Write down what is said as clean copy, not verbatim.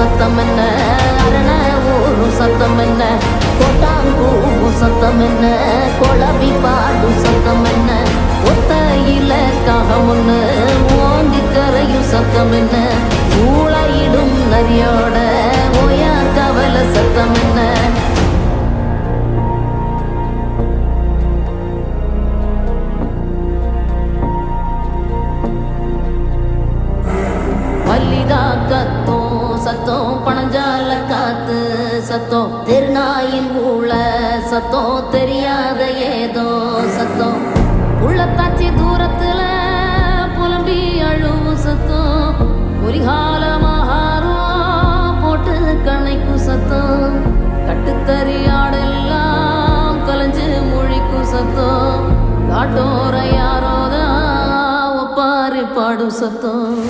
சத்தம் என்ன, அரண ஊரும் சத்தம் என்ன, கோட்டாங்கூவும் சத்தம் என்ன, குழவி பாடும் சத்தம் என்ன, ஒத்தையில காகமுன்னு ஓங்கி கரையும் சத்தம் என்ன, ஊழையிடும் நரியோட ஓயா கவலை சத்தம் என்ன. மல்லிகா கத்தோம் சத்தம், பணஞ்சால காத்து சத்தம், திருநாயின் ஊழ சத்தம், தெரியாத ஏதோ சத்தம், உள்ளத்தாச்சி தூரத்துல புலம்பி அழுவும் சத்தம், பொறிகாலமாகாரம் போட்டு கண்ணைக்கும் சத்தம், கட்டுத்தறியாடெல்லாம் கலைஞ்சு மொழிக்கும் சத்தம், காட்டோர யாரோதான் ஒப்பாரி பாடும் சத்தம்.